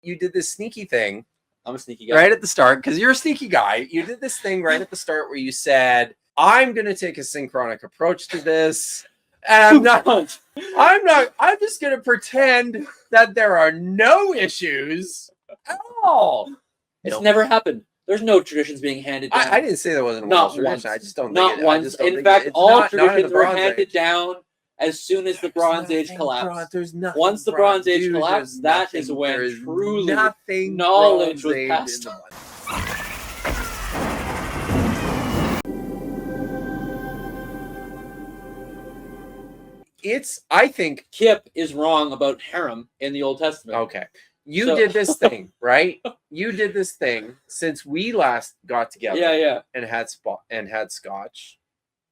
you did this sneaky thing. I'm a sneaky guy. Right at the start, because you're a sneaky guy. You did this thing right at the start where you said, I'm going to take a synchronic approach to this. And I'm just going to pretend that there are no issues at all. It's never happened. There's no traditions being handed down. I didn't say there wasn't a not tradition. once. I just don't not think it, once. I just don't In think fact, it's all not traditions the were Bronze handed Age. down as soon as the Bronze Age collapsed. There's nothing. Once the Bronze Age collapsed, that is when truly knowledge was passed on. I think Kipp is wrong about haram in the Old Testament. Okay. You did this thing, right? You did this thing since we last got together. Yeah. And had scotch.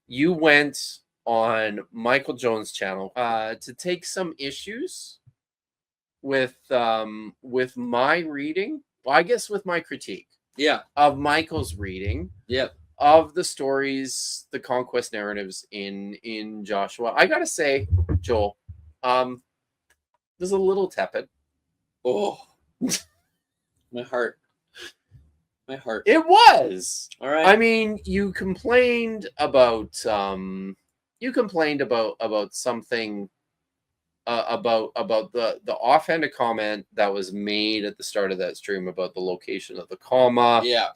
You went on Michael Jones' channel to take some issues with my reading. Well, I guess with my critique. Yeah. Of Michael's reading. Yep. Of the stories, the conquest narratives in Joshua. I gotta say, Joel, there's a little tepid. Oh, my heart. It was. All right. I mean, you complained about something about the offhanded comment that was made at the start of that stream about the location of the comma. Yeah.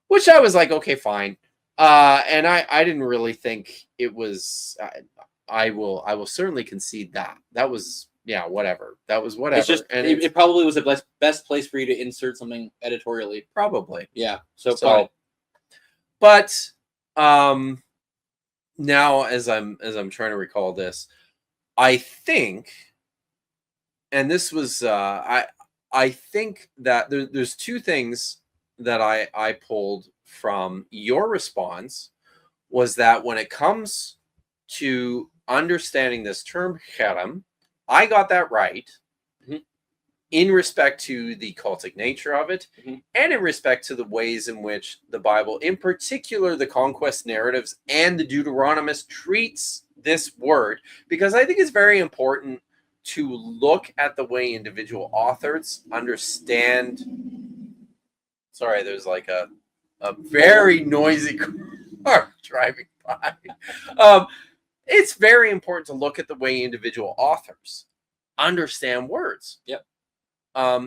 Which I was like, okay, fine. And I didn't really think it was. I will certainly concede that was. Yeah, whatever. That was whatever. It's just, and it probably was the best place for you to insert something editorially. Probably. Yeah. So but now as I'm trying to recall this, I think, and this was I think that there's two things that I pulled from your response was that when it comes to understanding this term haram, I got that right in respect to the cultic nature of it and in respect to the ways in which the Bible, in particular the conquest narratives and the Deuteronomist, treats this word, because I think it's very important to look at the way individual authors understand. Sorry, there's like a very noisy car driving by. It's very important to look at the way individual authors understand words. Yep.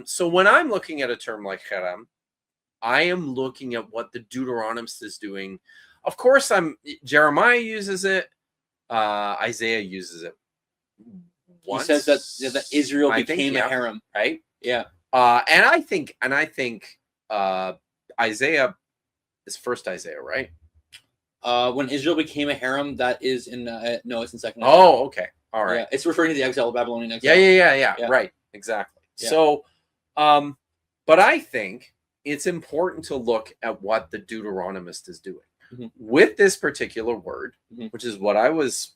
So when I'm looking at a term like haram, I am looking at what the Deuteronomist is doing. Of course, Jeremiah uses it. Isaiah uses it. Once. He says that Israel became a harem, right? Yeah. And I think Isaiah is first Isaiah, right? When Israel became a harem, that is in no, it's in second. Oh, okay, all right. Yeah, it's referring to the exile, Babylonian exile. Yeah. Right, exactly. Yeah. So, but I think it's important to look at what the Deuteronomist is doing with this particular word, which is what I was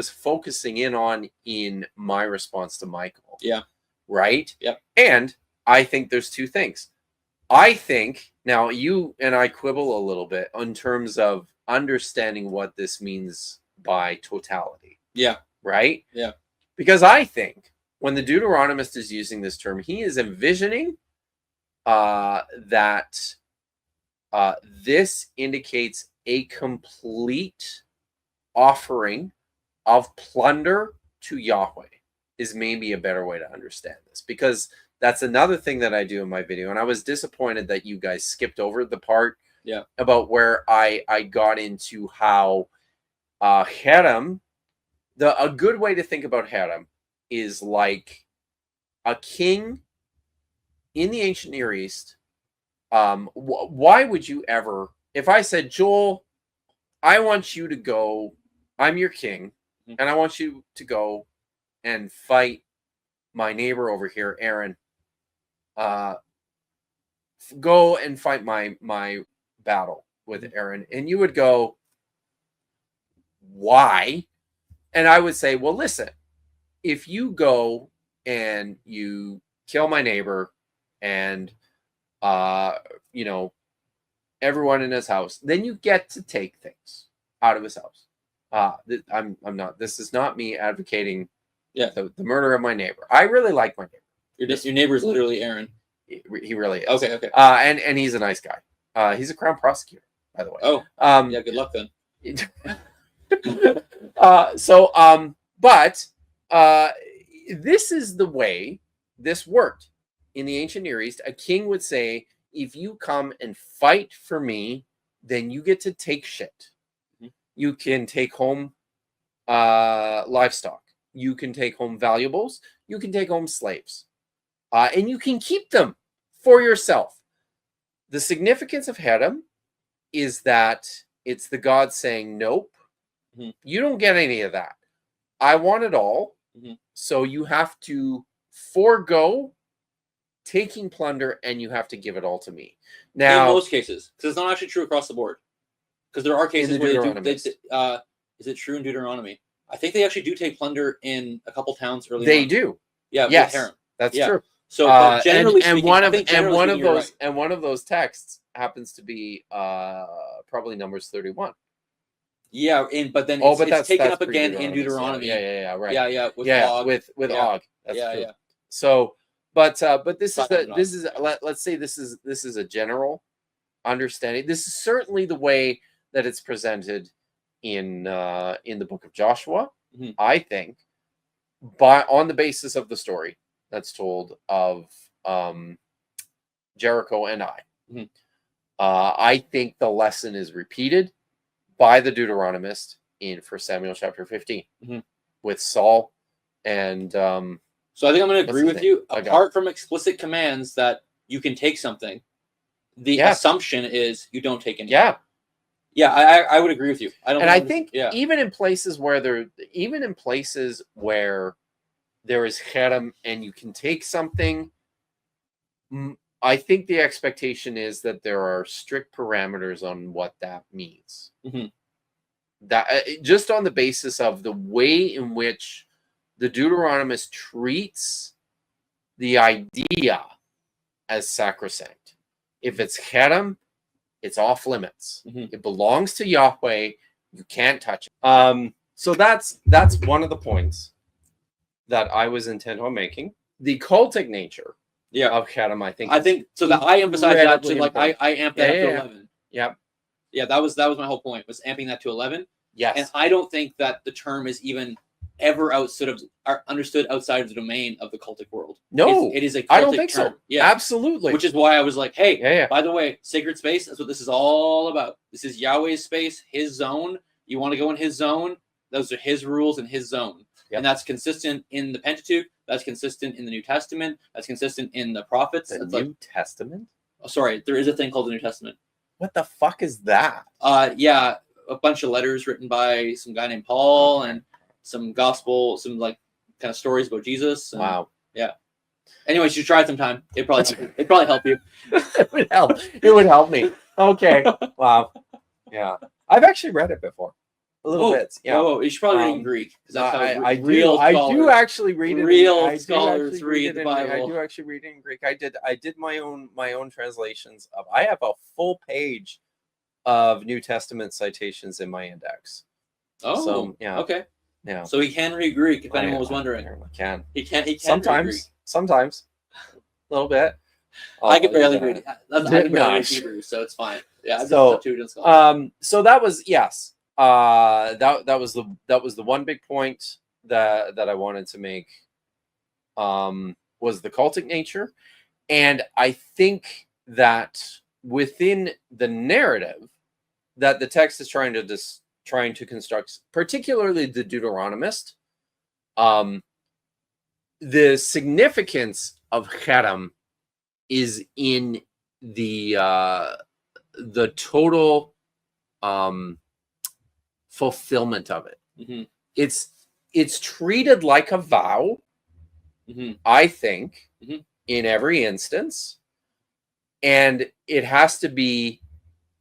focusing in on in my response to Michael. Yeah. Right. Yep. And I think there's two things. I think now you and I quibble a little bit in terms of understanding what this means by totality. Yeah. Right? Yeah. Because I think when the Deuteronomist is using this term, he is envisioning that this indicates a complete offering of plunder to Yahweh is maybe a better way to understand this, because that's another thing that I do in my video. And I was disappointed that you guys skipped over the part about where I got into how haram, a good way to think about haram is like a king in the ancient Near East. Why would you ever, if I said, Joel, I want you to go, I'm your king, and I want you to go and fight my neighbor over here, Aaron, go and fight my battle with Aaron. And you would go, why? And I would say, well, listen, if you go and you kill my neighbor and, everyone in his house, then you get to take things out of his house. This is not me advocating the murder of my neighbor. I really like my neighbor. Your neighbor is literally Aaron. He really is. Okay. And he's a nice guy. He's a crown prosecutor, by the way. Oh. Yeah. Good luck then. But this is the way this worked in the ancient Near East. A king would say, if you come and fight for me, then you get to take shit. You can take home livestock. You can take home valuables. You can take home slaves. And you can keep them for yourself. The significance of haram is that it's the God saying, nope, you don't get any of that. I want it all. So you have to forego taking plunder and you have to give it all to me. Now, in most cases, because it's not actually true across the board. Because there are cases where is it true in Deuteronomy? I think they actually do take plunder in a couple towns early. They do. Yeah. Yes, haram. that's true. So generally speaking, one of those texts happens to be probably Numbers 31. Yeah, but then it's taken up again in Deuteronomy. Yeah, right. Yeah, Og. with Og. That's true. Yeah. So, but this is let's say this is a general understanding. This is certainly the way that it's presented in the book of Joshua. I think, on the basis of the story that's told of Jericho and Ai. I think the lesson is repeated by the Deuteronomist in 1 Samuel chapter 15 with Saul and so I think I'm going to agree with you. Apart from explicit commands that you can take something, the assumption is you don't take anything. I would agree with you. I think even in places where there is haram and you can take something, I think the expectation is that there are strict parameters on what that means. That just on the basis of the way in which the Deuteronomist treats the idea as sacrosanct. If it's haram, it's off limits. It belongs to Yahweh. You can't touch it. So that's one of the points that I was intent on making. The cultic nature of haram, I think so. That I emphasize that to I amped that up to 11. Yeah, that was my whole point, was amping that to 11. Yes, and I don't think that the term is even ever understood outside of the domain of the cultic world. No, it is a cultic I don't think term. So. Yeah, absolutely. Which is why I was like, hey, by the way, sacred space, that's what this is all about. This is Yahweh's space, his zone. You want to go in his zone? Those are his rules and his zone. And that's consistent in the Pentateuch. That's consistent in the New Testament. That's consistent in the prophets. The New Testament? Oh, sorry, there is a thing called the New Testament. What the fuck is that? A bunch of letters written by some guy named Paul and some gospel, some kind of stories about Jesus. Wow. Yeah. Anyways, you try it sometime. It'd probably help you. It would help. It would help me. Okay. Wow. Yeah. I've actually read it before. A little bit. Yeah. Oh, you should probably read it in Greek. I do actually read it. Real scholars read the Bible. I do actually read it in Greek. I did my own translations of. I have a full page of New Testament citations in my index. Oh, so, yeah. Okay. Yeah. So he can read Greek, if anyone was wondering. I can. He can Sometimes. A little bit. I can barely read it. I can barely read Hebrew, so it's fine. Yeah. So that was that was the one big point that I wanted to make. Was the cultic nature, and I think that within the narrative that the text is trying to construct, particularly the Deuteronomist, the significance of haram is in the total fulfillment of it. It's treated like a vow, I think, in every instance, and it has to be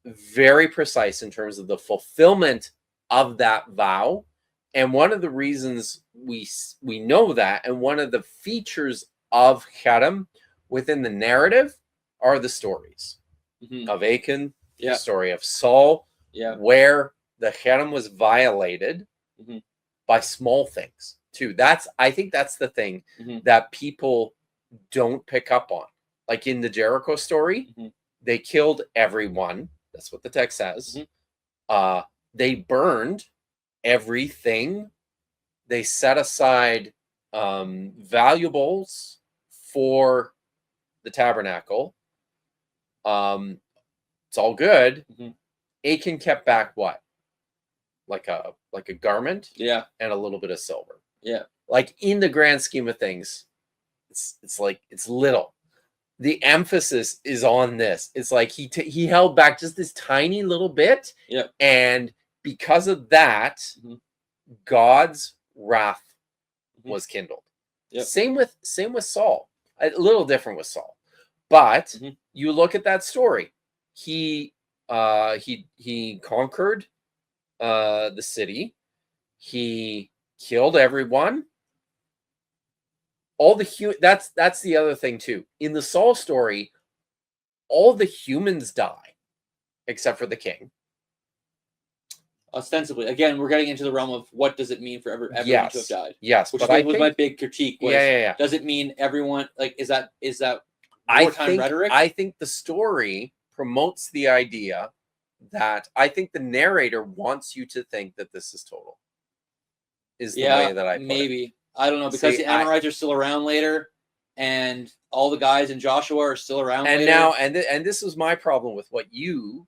very precise in terms of the fulfillment of that vow. And one of the reasons we know that, and one of the features of haram within the narrative, are the stories of Achan, the story of Saul, where the haram was violated by small things too. I think that's the thing that people don't pick up on. Like in the Jericho story, they killed everyone. That's what the text says. They burned everything. They set aside valuables for the tabernacle. It's all good. Achan kept back what? Like a garment, and a little bit of silver. Like in the grand scheme of things, it's like it's little. The emphasis is on this. It's like he held back just this tiny little bit, and because of that, God's wrath was kindled. Same with Saul. A little different with Saul, but you look at that story. He conquered the city. He killed everyone. All the that's the other thing too. In the Saul story, all the humans die except for the king. Ostensibly, again, we're getting into the realm of what does it mean for everyone to have died? Yes, which was my big critique. Was, does it mean everyone? Like, is that wartime rhetoric? I think the story promotes the idea that I think the narrator wants you to think that this is total. Is the way that I put it. I don't know, because the Amorites are still around later, and all the guys in Joshua are still around and later. Now, and this was my problem with what you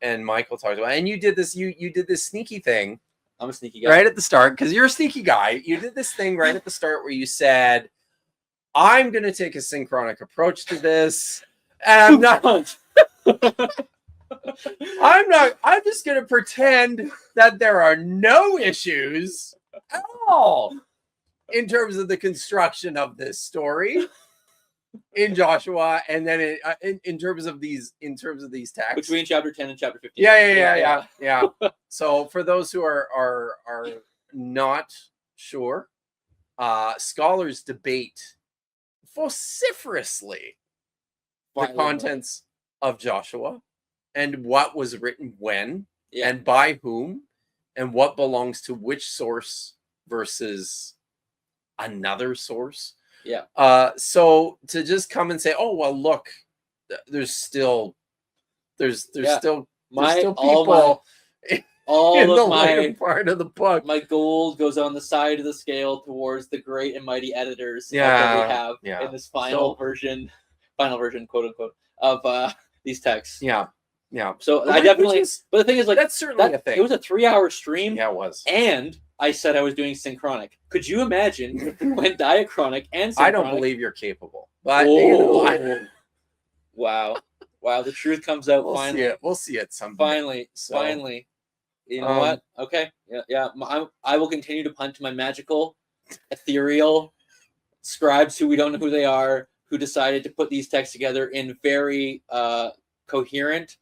and Michael talked about. And you did this, you did this sneaky thing. I'm a sneaky guy. Right at the start, because you're a sneaky guy. You did this thing right at the start where you said, I'm going to take a synchronic approach to this, and I'm not... I'm just going to pretend that there are no issues at all in terms of the construction of this story in Joshua, and then in terms of these texts between chapter 10 and chapter 15. Yeah. So for those who are not sure, scholars debate vociferously the contents of Joshua and what was written when and by whom and what belongs to which source versus another source. So to just come and say, oh well, look, there's still people all in of the my later part of the book. My gold goes on the side of the scale towards the great and mighty editors that we have in this final version, quote unquote, of these texts. So I definitely, but the thing is, like, that's certainly a thing. It was a 3-hour stream. Yeah, it was. And I said I was doing synchronic. Could you imagine when diachronic and synchronic? I don't believe you're capable. But wow, the truth comes out finally. We'll see it sometime. Finally. You know what? Okay. I will continue to punt to my magical, ethereal scribes who we don't know who they are, who decided to put these texts together in very coherent,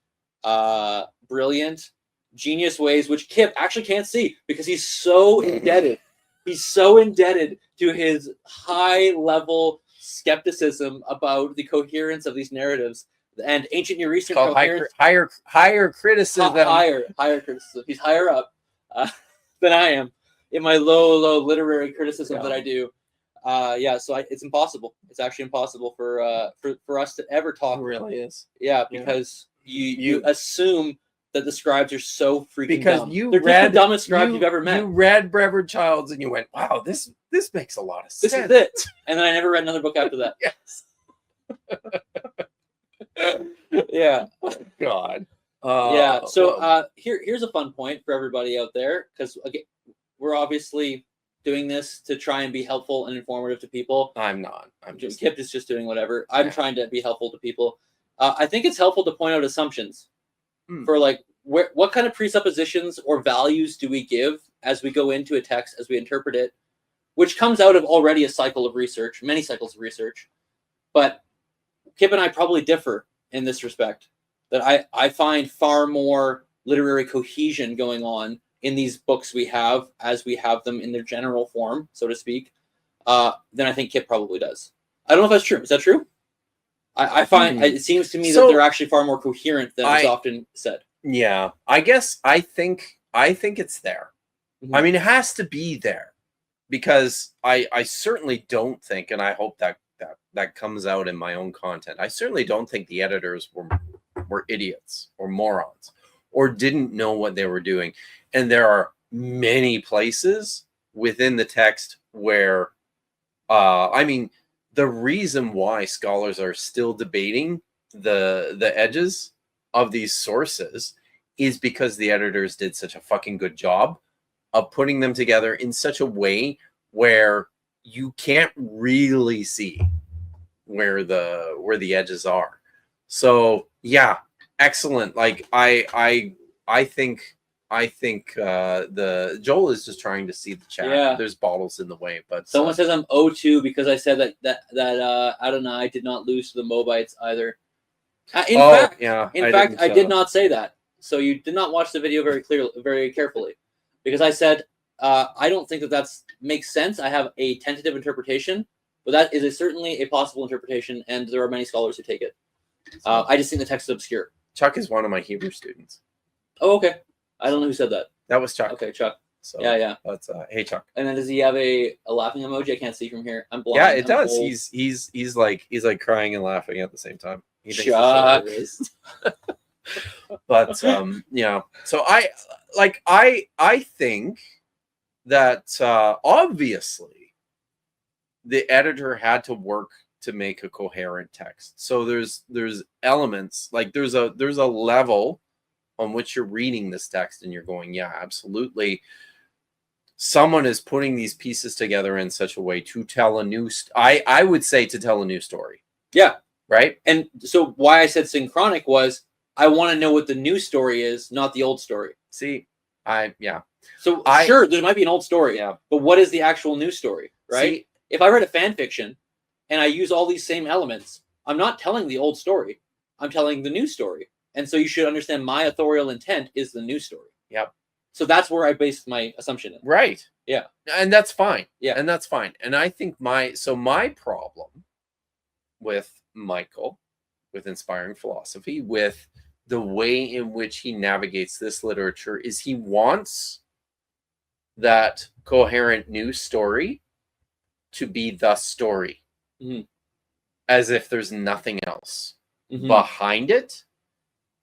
brilliant, genius ways, which Kipp actually can't see because he's so indebted. He's so indebted to his high-level skepticism about the coherence of these narratives and ancient Near Eastern coherence. Higher criticism. Higher criticism. He's higher up than I am in my low literary criticism that I do. So it's impossible. It's actually impossible for us to ever talk. It really is. Yeah, because you assume that the scribes are so freaking dumb. They're just the dumbest scribes you've ever met. You read Brevard Childs and you went, wow, this makes a lot of sense. This is it. And then I never read another book after that. Yes. Yeah. God. So here's a fun point for everybody out there, because again, we're obviously doing this to try and be helpful and informative to people. I'm not. Kipp is just doing whatever. I'm trying to be helpful to people. I think it's helpful to point out assumptions for like what kind of presuppositions or values do we give as we go into a text, as we interpret it, which comes out of already a cycle of research, many cycles of research. But Kipp and I probably differ in this respect, that I find far more literary cohesion going on in these books we have, as we have them in their general form, so to speak, than I think Kipp probably does. I don't know if that's true. Is that true? I find it seems to me that they're actually far more coherent than is often said. Yeah, I guess I think it's there. Mm-hmm. I mean, it has to be there, because I certainly don't think, and I hope that that comes out in my own content. I certainly don't think the editors were idiots or morons or didn't know what they were doing. And there are many places within the text where, I mean, the reason why scholars are still debating the edges of these sources is because the editors did such a fucking good job of putting them together in such a way where you can't really see where the edges are. So yeah, excellent. Like I think the Joel is just trying to see the chat. Yeah. There's bottles in the way, but someone says I'm 0-2 because I said that Adonai did not lose to the Moabites either. In fact, I did not say that. So you did not watch the video very carefully, because I said I don't think that makes sense. I have a tentative interpretation, but that is certainly a possible interpretation, and there are many scholars who take it. I just think the text is obscure. Chuck is one of my Hebrew students. Oh, okay. I don't know who said that. That was Chuck. Okay, Chuck. So yeah. That's hey Chuck. And then does he have a laughing emoji? I can't see from here. I'm blind. Yeah, it does. Old. He's like crying and laughing at the same time. Chuck. But yeah. So I think that obviously the editor had to work to make a coherent text. So there's elements, like there's a level on which you're reading this text and you're going, yeah, absolutely. Someone is putting these pieces together in such a way to tell a new I would say to tell a new story. Yeah. Right? And so why I said synchronic was I want to know what the new story is, not the old story. See, So sure, there might be an old story, yeah, but what is the actual new story, right? See, if I read a fan fiction and I use all these same elements, I'm not telling the old story. I'm telling the new story. And so you should understand my authorial intent is the new story. Yep. So that's where I based my assumption in. Right. Yeah. And that's fine. Yeah. And that's fine. And I think my problem with Michael, with Inspiring Philosophy, with the way in which he navigates this literature is he wants that coherent new story to be the story. Mm-hmm. As if there's nothing else behind it.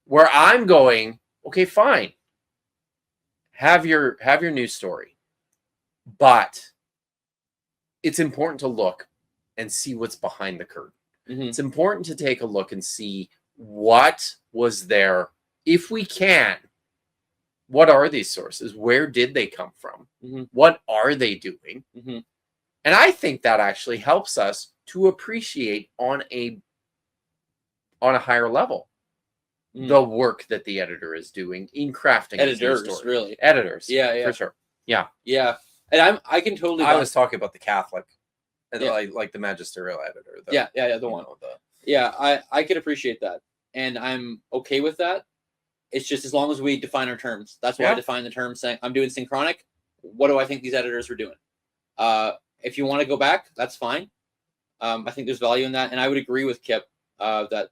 Where I'm going, okay, fine. Have your news story. But it's important to look and see what's behind the curtain. Mm-hmm. It's important to take a look and see what was there. If we can, what are these sources? Where did they come from? Mm-hmm. What are they doing? Mm-hmm. And I think that actually helps us to appreciate on a higher level the work that the editor is doing in crafting editors, really. Editors. Yeah, for sure. Yeah. Yeah. And I can totally I was talking about the Catholic and like the magisterial editor. The one. I can appreciate that. And I'm okay with that. It's just as long as we define our terms. That's why I define the term saying I'm doing synchronic. What do I think these editors were doing? If you want to go back, that's fine. I think there's value in that. And I would agree with Kipp that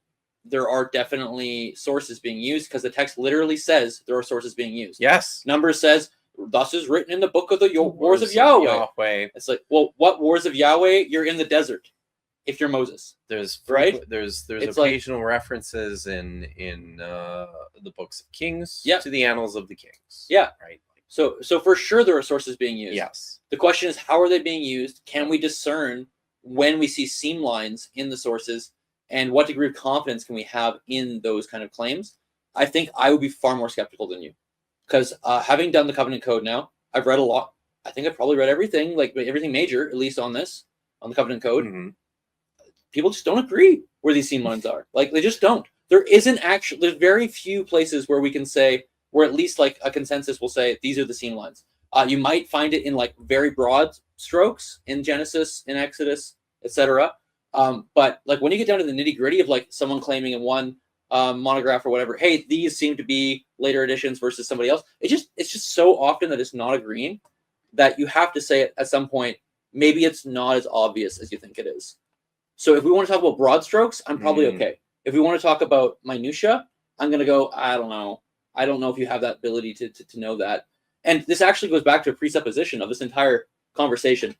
there are definitely sources being used because the text literally says there are sources being used. Yes. Numbers says, thus is written in the book of the wars of Yahweh. It's like, well, what wars of Yahweh? You're in the desert if you're Moses. There's right. There's occasional references in the books of Kings to the annals of the kings. Yeah. Right. So for sure there are sources being used. Yes. The question is, how are they being used? Can we discern when we see seam lines in the sources? And what degree of confidence can we have in those kind of claims? I think I would be far more skeptical than you. Because having done the Covenant Code now, I've read a lot. I think I've probably read everything, like everything major, at least on the Covenant Code. Mm-hmm. People just don't agree where these seam lines are. Like, they just don't. There's very few places where we can say, where at least like a consensus will say, these are the seam lines. You might find it in like very broad strokes in Genesis, in Exodus, etc. But like when you get down to the nitty gritty of like someone claiming in one monograph or whatever, hey, these seem to be later editions versus somebody else. It's just so often that it's not agreeing that you have to say at some point, maybe it's not as obvious as you think it is. So if we want to talk about broad strokes, I'm probably okay. If we want to talk about minutia, I'm going to go, I don't know. I don't know if you have that ability to know that. And this actually goes back to a presupposition of this entire conversation.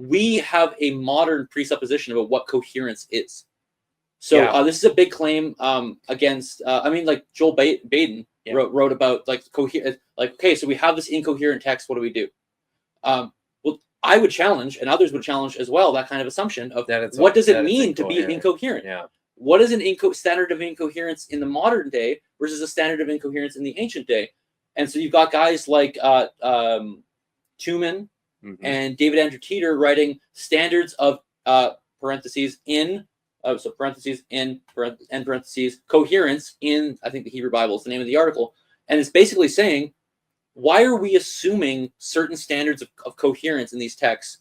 we have a modern presupposition about what coherence is. So this is a big claim against. I mean, like Joel Baden wrote about like okay, so we have this incoherent text. What do we do? Well, I would challenge, and others would challenge as well, that kind of assumption of what does it mean to be incoherent? Yeah. What is an standard of incoherence in the modern day versus a standard of incoherence in the ancient day? And so you've got guys like Tuman and David Andrew Teeter writing standards of parentheses in coherence in, I think the Hebrew Bible is the name of the article. And it's basically saying, why are we assuming certain standards of coherence in these texts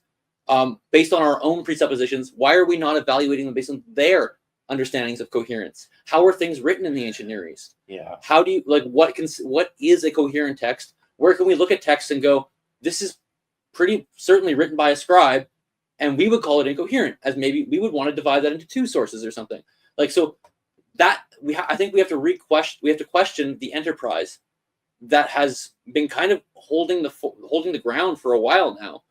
based on our own presuppositions? Why are we not evaluating them based on their understandings of coherence? How are things written in the ancient Near East? Yeah. How do you what is a coherent text? Where can we look at text and go, this is pretty certainly written by a scribe, and we would call it incoherent, as maybe we would want to divide that into two sources or something. Like, so that I think we have to question the enterprise that has been kind of holding the ground for a while now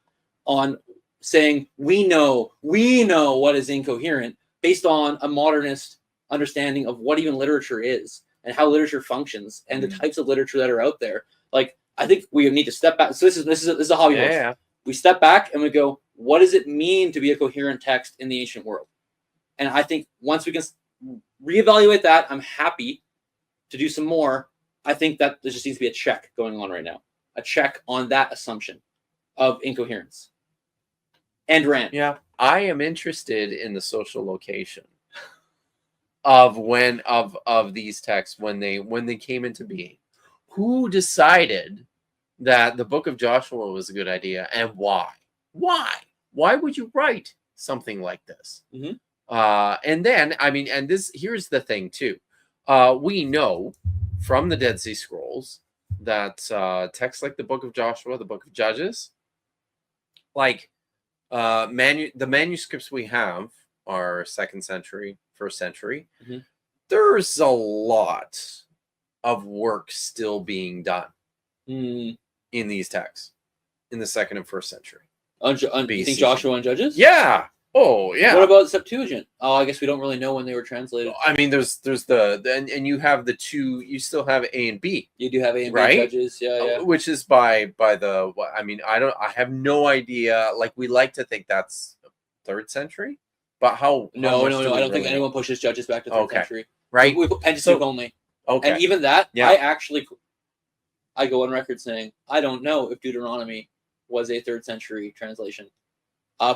on saying we know what is incoherent based on a modernist understanding of what even literature is and how literature functions and the types of literature that are out there. Like, I think we need to step back. So this is a hobby horse. Yeah. We step back and we go, what does it mean to be a coherent text in the ancient world? And I think once we can reevaluate that, I'm happy to do some more. I think that there just needs to be a check going on right now, a check on that assumption of incoherence. And Rand. Yeah, I am interested in the social location of these texts when they came into being. Who decided that the book of Joshua was a good idea, and why? Why would you write something like this? And then, I mean, and here's the thing too. We know from the Dead Sea Scrolls that texts like the book of Joshua, the book of Judges, like the manuscripts we have are 2nd century, 1st century. There's a lot of work still being done in these texts in the 2nd and 1st century. You think Joshua and Judges? Yeah. Oh, yeah. What about Septuagint? Oh, I guess we don't really know when they were translated. I mean, there's and you have the two. You still have A and B. You do have A and B, right? Judges, yeah. Which is by the. I mean, I have no idea. Like, we like to think that's 3rd century, but how? No. I don't think anyone pushes Judges back to 3rd century. Right. We put Pentateuch only. Okay. And even that, I go on record saying I don't know if Deuteronomy was a 3rd century translation.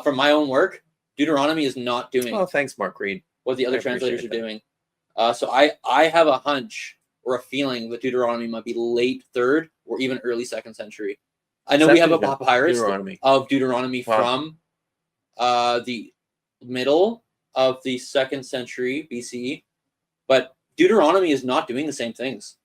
From my own work, Deuteronomy is not doing. Oh, thanks, Mark Reed. What the other translators are doing. So I have a hunch or a feeling that Deuteronomy might be late 3rd or even early 2nd century. I know we have a papyrus of Deuteronomy from the middle of the 2nd century BCE, but Deuteronomy is not doing the same things.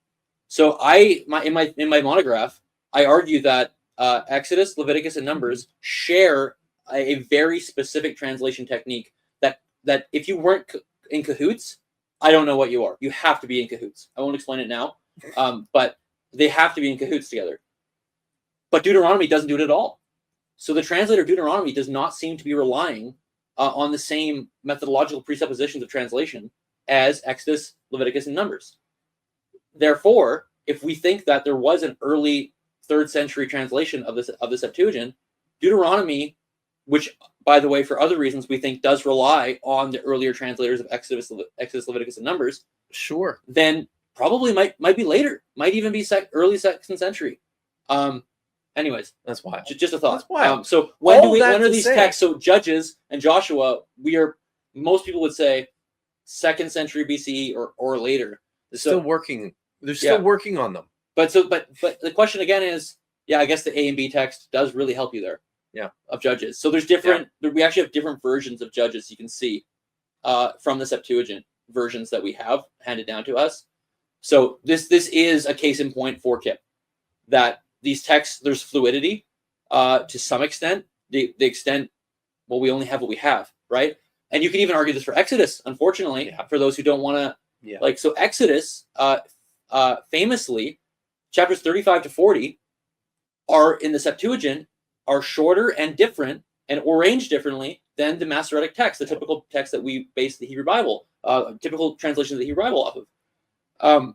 So in my monograph, I argue that Exodus, Leviticus, and Numbers share a very specific translation technique that if you weren't in cahoots, I don't know what you are. You have to be in cahoots. I won't explain it now, but they have to be in cahoots together. But Deuteronomy doesn't do it at all. So the translator of Deuteronomy does not seem to be relying on the same methodological presuppositions of translation as Exodus, Leviticus, and Numbers. Therefore, if we think that there was an early 3rd century translation of the Septuagint, Deuteronomy, which, by the way, for other reasons, we think does rely on the earlier translators of Exodus, Leviticus, and Numbers. Sure. Then probably might be later, might even be early 2nd century. Anyways, that's wild. Just a thought. That's wild. So when are these texts? So Judges and Joshua, most people would say 2nd century BCE or later. They're still working. They're still working on them. But the question again is, I guess the A and B text does really help you there. Yeah. Of Judges. So there's different. We actually have different versions of Judges. You can see from the Septuagint versions that we have handed down to us. So this is a case in point for Kipp, that these texts, there's fluidity to some extent. The extent, well, we only have what we have, right? And you can even argue this for Exodus, unfortunately, for those who don't want to. Yeah. Like, so Exodus, famously, chapters 35 to 40 are in the Septuagint are shorter and different and arranged differently than the Masoretic text, the typical text that we base the Hebrew Bible, typical translation of the Hebrew Bible off of.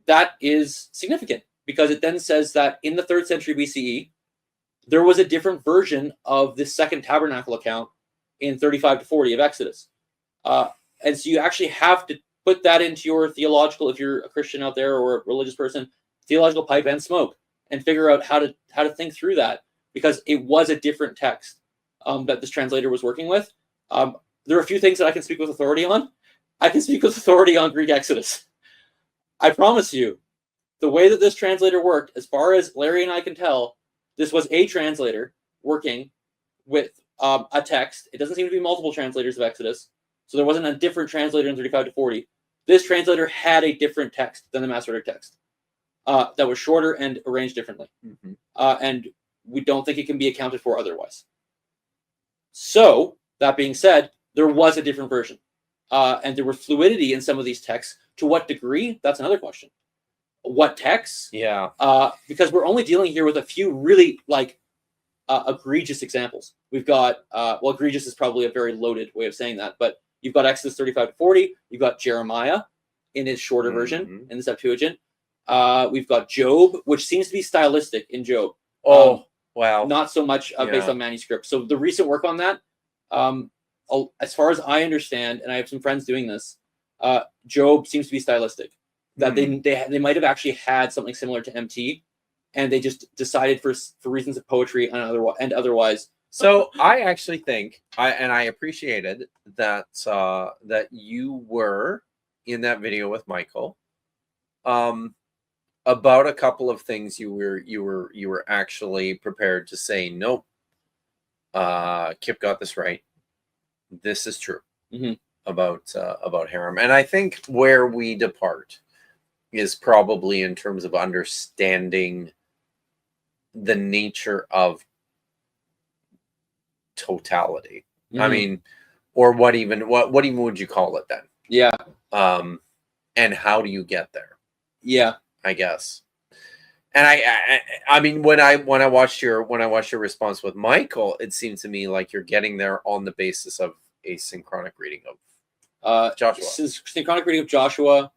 That is significant because it then says that in the 3rd century BCE, there was a different version of the second tabernacle account in 35 to 40 of Exodus. And so you actually have to put that into your theological, if you're a Christian out there or a religious person, theological pipe and smoke, and figure out how to think through that, because it was a different text that this translator was working with. There are a few things that I can speak with authority on. I can speak with authority on Greek Exodus. I promise you, the way that this translator worked, as far as Larry and I can tell, this was a translator working with a text. It doesn't seem to be multiple translators of Exodus, so there wasn't a different translator in 35 to 40. This translator had a different text than the Masoretic text that was shorter and arranged differently. Mm-hmm. And we don't think it can be accounted for otherwise. So, that being said, there was a different version. And there was fluidity in some of these texts. To what degree? That's another question. What texts? Yeah. Because we're only dealing here with a few really egregious examples. We've got, egregious is probably a very loaded way of saying that, but you've got Exodus 35 to 40. You've got Jeremiah in his shorter version in the Septuagint. We've got Job, which seems to be stylistic in Job. Oh, wow. Not so much based on manuscript. So the recent work on that, as far as I understand, and I have some friends doing this, Job seems to be stylistic. That they might have actually had something similar to MT, and they just decided for reasons of poetry and otherwise. So I actually think I appreciated that that you were in that video with Michael about a couple of things you were actually prepared to say, nope, Kipp got this right. This is true about haram. And I think where we depart is probably in terms of understanding the nature of totality. I mean, or what even would you call it then? Yeah. And how do you get there? Yeah, I guess. And I mean, when I watched your response with Michael, it seemed to me like you're getting there on the basis of a synchronic reading of Joshua. Synchronic reading of Joshua.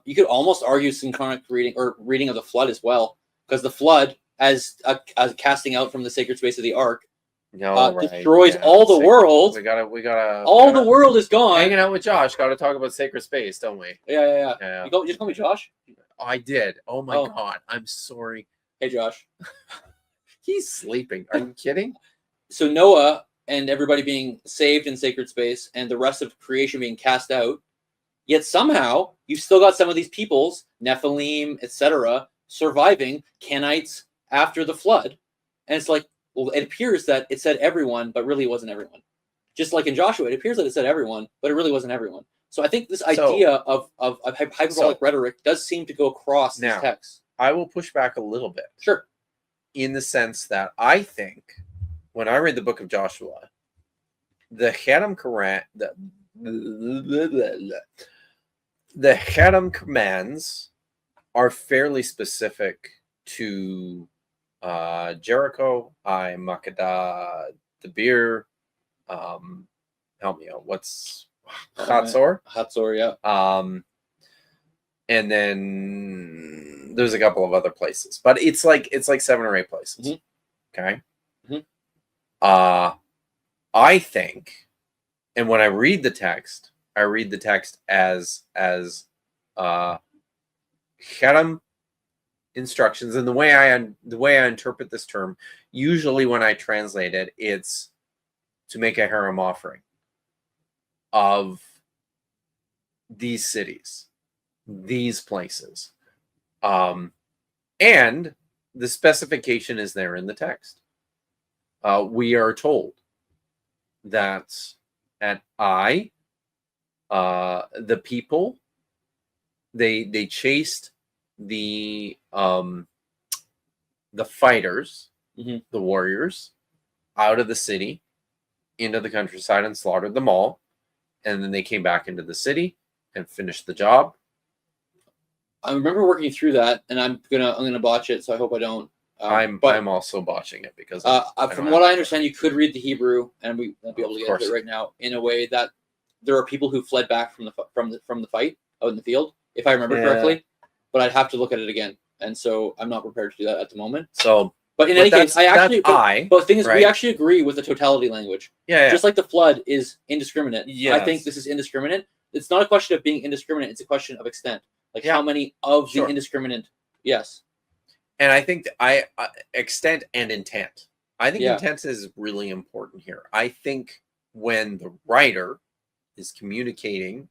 You could almost argue synchronic reading or reading of the flood as well, because the flood, as casting out from the sacred space of the ark, destroys all the world. We gotta. All the world is gone. Hanging out with Josh. Got to talk about sacred space, don't we? Yeah. You just call me Josh. Oh, I did. Oh my God. I'm sorry. Hey, Josh. He's sleeping. Are you kidding? So Noah and everybody being saved in sacred space, and the rest of creation being cast out. Yet somehow you've still got some of these peoples, Nephilim, etc., surviving, Kenites, after the flood. And it's like, well, it appears that it said everyone, but really it wasn't everyone. Just like in Joshua, it appears that it said everyone, but it really wasn't everyone. So I think this idea of hyperbolic rhetoric does seem to go across these texts. I will push back a little bit. Sure. In the sense that I think when I read the book of Joshua, the haram commands are fairly specific to Jericho, Makkedah, Debir. Help me out. What's Hatzor? Hatzor, yeah. And then there's a couple of other places, but it's like 7 or 8 places. Okay. I think, and when I read the text as haram instructions, and the way I interpret this term, usually when I translate it, it's to make a haram offering of these cities, these places, and the specification is there in the text. We are told that at the people, they chased the fighters, the warriors, out of the city into the countryside and slaughtered them all, and then they came back into the city and finished the job. I remember working through that, and I'm gonna botch it, so I hope I don't. I'm also botching it because from what I understand, you could read the Hebrew, and we won't be able to get into it right now, in a way that there are people who fled back from the fight out in the field, if I remember correctly. But I'd have to look at it again, and so I'm not prepared to do that at the moment. So, but in any case, but the thing is, right? We actually agree with the totality language. Yeah. Just like the flood is indiscriminate. Yes. I think this is indiscriminate. It's not a question of being indiscriminate. It's a question of extent. Like how many of the indiscriminate? Yes. And I think that extent and intent. I think intent is really important here. I think when the writer is communicating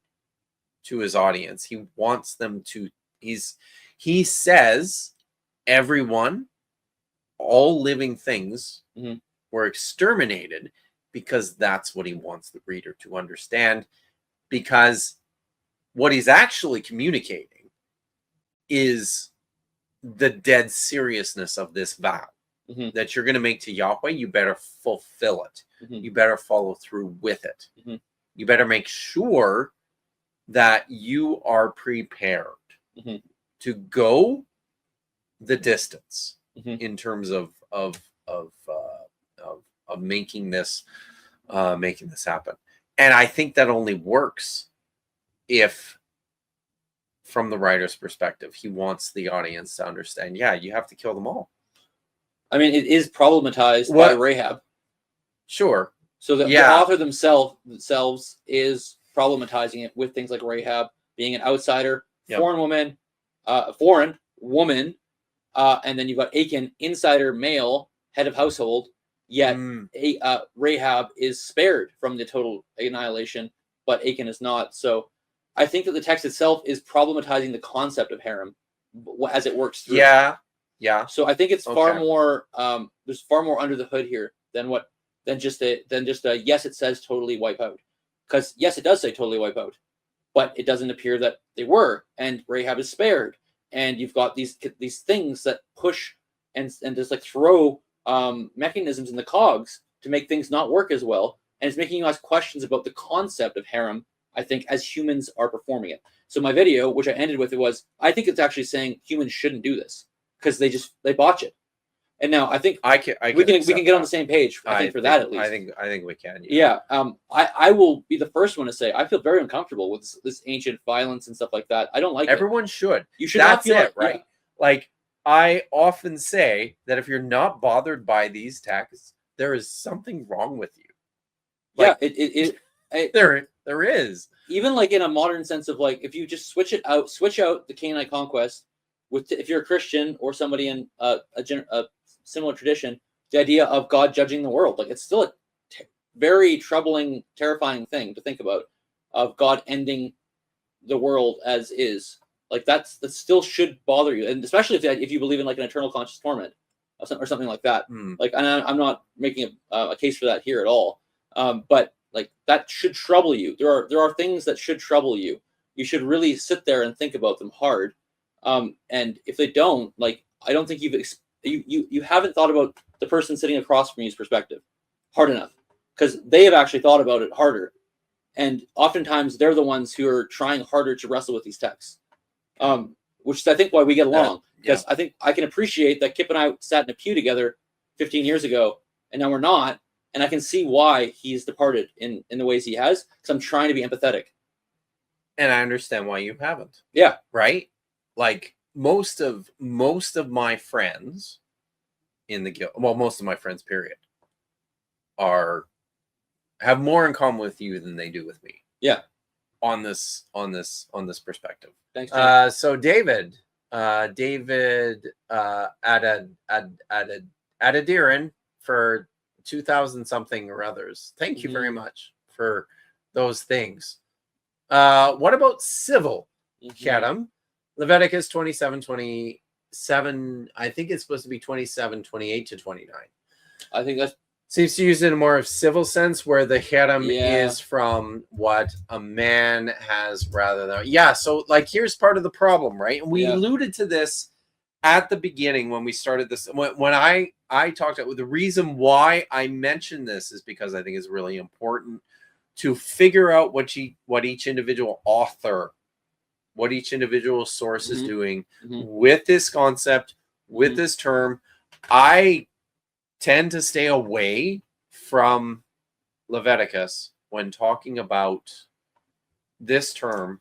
to his audience, he wants them to. He says, everyone, all living things were exterminated, because that's what he wants the reader to understand. Because what he's actually communicating is the dead seriousness of this vow that you're going to make to Yahweh. You better fulfill it. You better follow through with it. You better make sure that you are prepared to go the distance in terms of making this happen. And I think that only works if, from the writer's perspective, he wants the audience to understand, you have to kill them all. I mean, it is problematized by Rahab. Sure. So the author themselves is problematizing it with things like Rahab being an outsider, foreign woman, and then you've got Achan, insider male, head of household, yet Rahab is spared from the total annihilation, but Achan is not. So I think that the text itself is problematizing the concept of harem as it works through. Yeah. So I think it's far more. There's far more under the hood here than just a yes, it says totally wipe out. Because yes, it does say totally wipe out, but it doesn't appear that they were, and Rahab is spared, and you've got these things that push and just like throw mechanisms in the cogs to make things not work as well, and it's making you ask questions about the concept of harem, I think, as humans are performing it. So my video, which I ended with, I think it's actually saying humans shouldn't do this because they botch it. And now I think we can get on the same page. I think that at least. I think we can. Yeah. I will be the first one to say I feel very uncomfortable with this ancient violence and stuff like that. I don't like Everyone it. should. You should not feel right? Yeah. Like I often say that if you're not bothered by these texts, there is something wrong with you. Like, there is. Even like in a modern sense of like, if you just switch out the Canaanite conquest if you're a Christian or somebody in a similar tradition, the idea of God judging the world, like it's still a very troubling, terrifying thing to think about, of God ending the world as is. Like that still should bother you, and especially if you believe in like an eternal conscious torment or something like that. Like, and I'm not making a case for that here at all, but like that should trouble you. There are things that should trouble you. You should really sit there and think about them hard. And if they don't, like, I don't think you haven't thought about the person sitting across from you's perspective hard enough, because they have actually thought about it harder, and oftentimes they're the ones who are trying harder to wrestle with these texts, which is I think why we get along, because I think I can appreciate that Kipp and I sat in a pew together 15 years ago, and now we're not, and I can see why he's departed in the ways he has, because I'm trying to be empathetic. And I understand why you haven't. Yeah. Right? Like most of my friends in the guild, well, most of my friends, period, have more in common with you than they do with me. Yeah. On this perspective. Thanks. Jim. So David Adadiran for 2,000 something or others. Thank you very much for those things. What about civil? Kedem? Leviticus 27, I think it's supposed to be 27, 28 to 29. I think that seems to use it in a more civil sense, where the Kedem is from what a man has rather than. Yeah, so like here's part of the problem, right? And we alluded to this at the beginning when we started this. When I talked about the reason why I mentioned this is because I think it's really important to figure out what each individual author, what each individual source is doing with this concept, with this term. I tend to stay away from Leviticus when talking about this term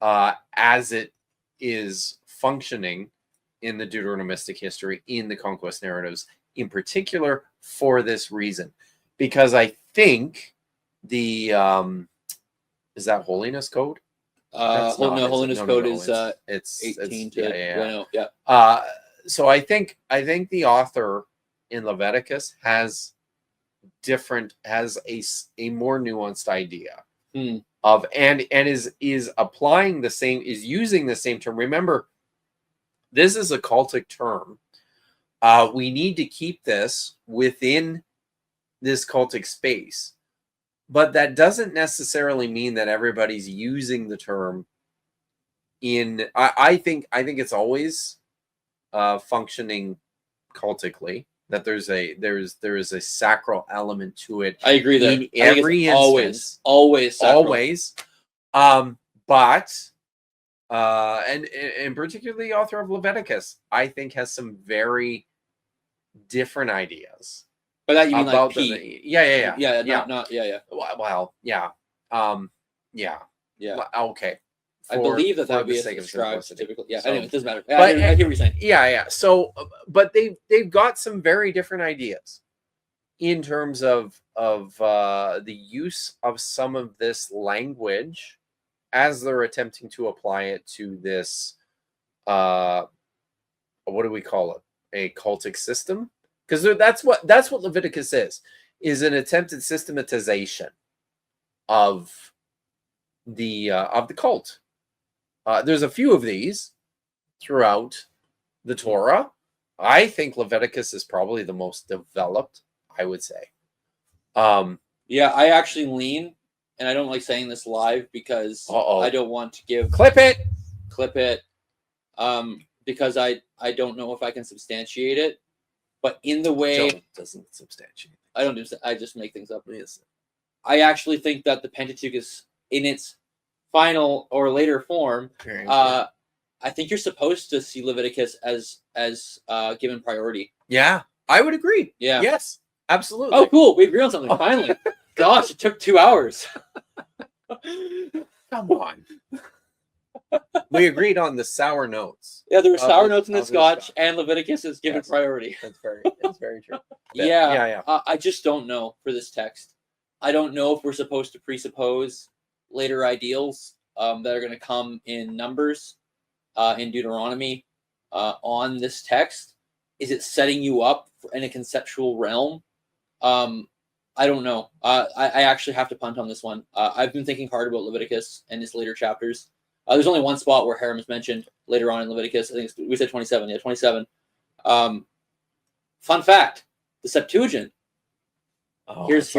as it is functioning in the Deuteronomistic history, in the conquest narratives, in particular for this reason. Because I think the is that holiness code? Holiness code is it's 18 to so I think the author in Leviticus has a more nuanced idea of and is applying the same, is using the same term. Remember, this is a cultic term. We need to keep this within this cultic space, but that doesn't necessarily mean that everybody's using the term in. I think it's always functioning cultically. That there is a sacral element to it. I agree that in every instance, always, but and particularly the author of Leviticus, I think, has some very different ideas. But that you mean like P? Yeah. Okay. I believe that would be a subscribed typical. Yeah, so, anyway, it doesn't matter. But, I hear what you're saying. Yeah. So, but they've got some very different ideas in terms of the use of some of this language as they're attempting to apply it to this. What do we call it? A cultic system? Because that's what Leviticus is an attempted systematization of the cult. There's a few of these throughout the Torah. I think Leviticus is probably the most developed, I would say. Yeah, I actually lean, and I don't like saying this live because I don't want to give clip it, because I don't know if I can substantiate it. But in the way Joe doesn't substantiate. I just make things up. Yes. I actually think that the Pentateuch is in its final or later form. I think you're supposed to see Leviticus as given priority. Yeah, I would agree. Yeah. Yes, absolutely. Oh, cool. We agree on something. Finally. Gosh, it took 2 hours. Come on. We agreed on the sour notes. Yeah, there were sour notes in the Scotch, and Leviticus is given priority. That's very true. Yeah. I just don't know for this text. I don't know if we're supposed to presuppose later ideals that are going to come in Numbers, in Deuteronomy, on this text. Is it setting you up in a conceptual realm? I don't know. I actually have to punt on this one. I've been thinking hard about Leviticus and its later chapters. There's only one spot where haram is mentioned later on in Leviticus. I think we said 27. Yeah, 27. Fun fact: the Septuagint. It's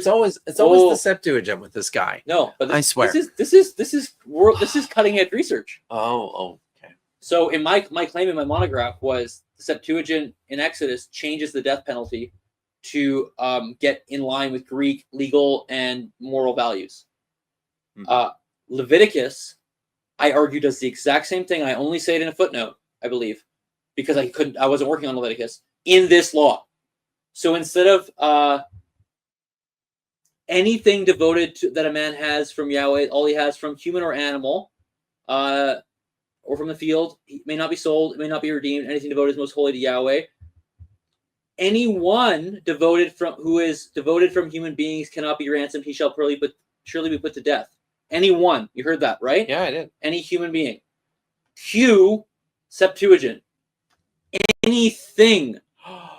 always the Septuagint with this guy. No, but I swear this is cutting edge research. Okay. So in my claim in my monograph was the Septuagint in Exodus changes the death penalty to get in line with Greek legal and moral values. Mm-hmm. Leviticus, I argue, does the exact same thing. I only say it in a footnote, I believe, because I wasn't working on Leviticus in this law. So instead of anything devoted to that a man has from Yahweh, all he has from human or animal, or from the field, it may not be sold, it may not be redeemed. Anything devoted is most holy to Yahweh. Anyone who is devoted from human beings cannot be ransomed. He shall surely be put to death. Anyone, you heard that, right? Yeah, I did. Any human being. Q Septuagint. Anything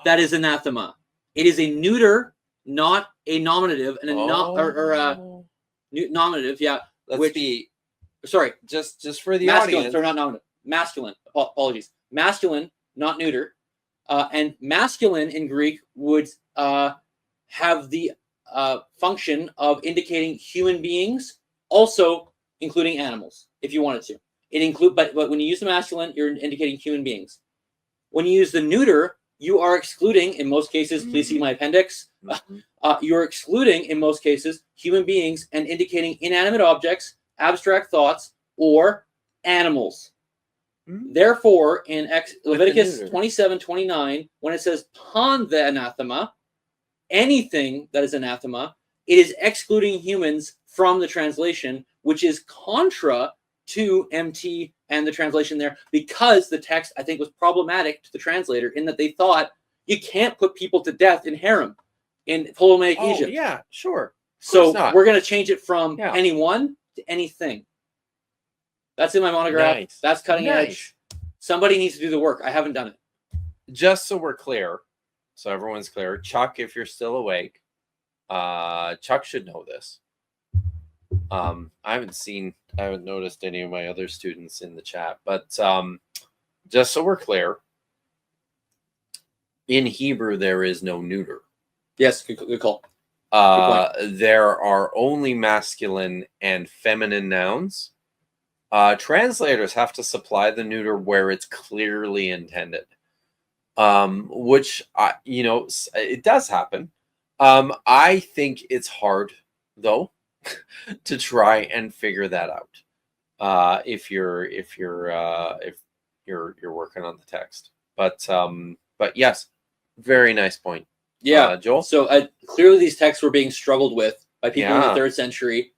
that is anathema. It is a neuter, not a nominative, and a nominative. Yeah. Sorry, just for the masculine, audience. Sorry, not nominative. Masculine. Apologies. Masculine, not neuter. And masculine in Greek would have the function of indicating human beings, also including animals, if you wanted to. But when you use the masculine, you're indicating human beings. When you use the neuter, you are excluding, in most cases, please see my appendix, you're excluding, in most cases, human beings and indicating inanimate objects, abstract thoughts, or animals. Therefore, in Leviticus 27:29, when it says "pon the anathema," anything that is anathema, it is excluding humans from the translation, which is contra to MT and the translation there, because the text, I think, was problematic to the translator in that they thought you can't put people to death in haram in Ptolemaic Egypt. Yeah, sure. So we're going to change it from anyone to anything. That's in my monograph. Nice. That's cutting edge. Somebody needs to do the work. I haven't done it. Just so we're clear, so everyone's clear, Chuck, if you're still awake, Chuck should know this. I haven't noticed any of my other students in the chat, but just so we're clear, in Hebrew there is no neuter. Yes, good call. There are only masculine and feminine nouns. Translators have to supply the neuter where it's clearly intended, which it does happen. I think it's hard though to try and figure that out if you're working on the text. But yes, very nice point. Yeah, Joel. So clearly these texts were being struggled with by people in the 3rd century,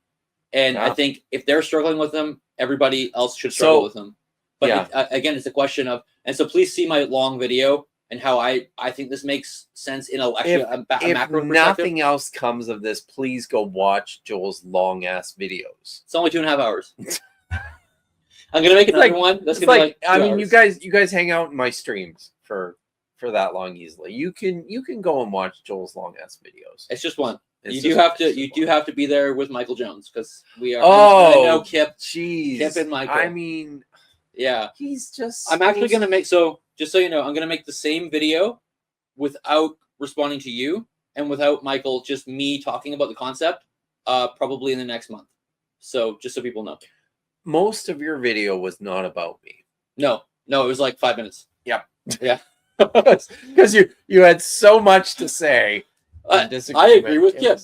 and I think if they're struggling with them, everybody else should struggle with them. But again, it's a question of, and so please see my long video and how I think this makes sense in a macro perspective. If nothing else comes of this, please go watch Joel's long ass videos. It's only 2.5 hours. I'm gonna make another one. That's gonna be like 2 hours. You guys hang out in my streams for that long easily. You can go and watch Joel's long ass videos. It's just one. You do have to be there with Michael Jones, because we are. I know Kipp. Jeez. Kipp and Michael. I mean, yeah. He's just. I'm actually gonna make just so you know, I'm gonna make the same video without responding to you and without Michael. Just me talking about the concept. Probably in the next month. So just so people know. Most of your video was not about me. No, it was like 5 minutes. Yep. Yeah. Because you had so much to say. I agree with Kipp.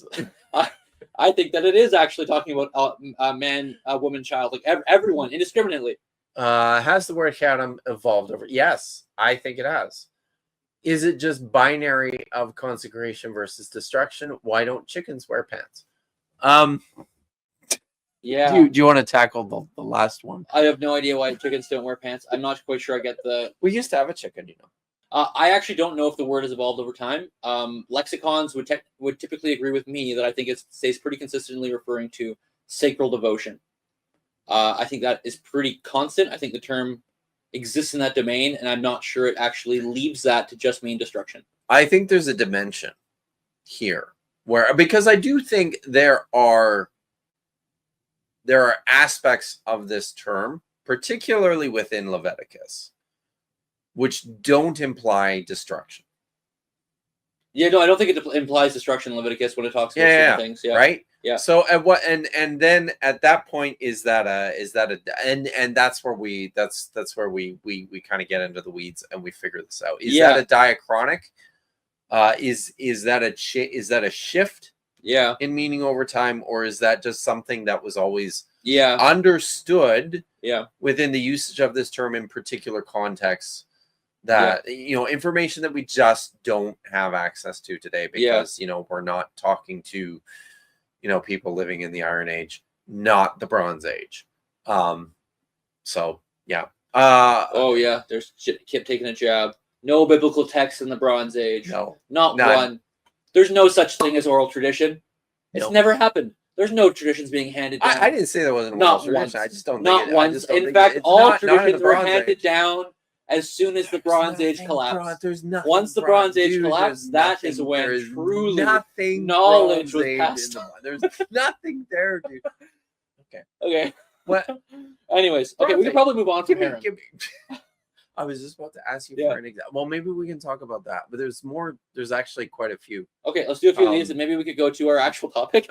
I think that it is actually talking about a man, a woman, child, like everyone indiscriminately. Has the word haram evolved over? Yes, I think it has. Is it just binary of consecration versus destruction? Why don't chickens wear pants? Yeah. Do you want to tackle the last one? I have no idea why chickens don't wear pants. I'm not quite sure I get the. We used to have a chicken, you know. I actually don't know if the word has evolved over time. Lexicons would typically agree with me that I think it stays pretty consistently referring to sacral devotion. I think that is pretty constant. I think the term exists in that domain, and I'm not sure it actually leaves that to just mean destruction. I think there's a dimension here because I do think there are aspects of this term, particularly within Leviticus, which don't imply destruction. Yeah, no, I don't think it implies destruction in Leviticus when it talks about certain things. Yeah, right. Yeah. So and then at that point and that's where we kind of get into the weeds and we figure this out. Is that a diachronic? Is that a shift? Yeah. In meaning over time, or is that just something that was always understood? Yeah. Within the usage of this term in particular contexts. That information that we just don't have access to today because we're not talking to people living in the Iron Age, not the Bronze Age. So yeah. There's Kipp taking a jab. No biblical text in the Bronze Age. No, none. One. There's no such thing as oral tradition. It's never happened. There's no traditions being handed down. I didn't say there wasn't oral tradition. Once. I just don't. Not think once. In fact, all traditions were handed down as soon as the Bronze Age collapsed. There's nothing. Once the Bronze Age collapsed, that is when truly knowledge was passed. There's nothing there, dude. Okay. What? Anyways, we can probably move on from here. I was just about to ask you for an example. Well, maybe we can talk about that, but there's actually quite a few. Okay, let's do a few of these, and maybe we could go to our actual topic.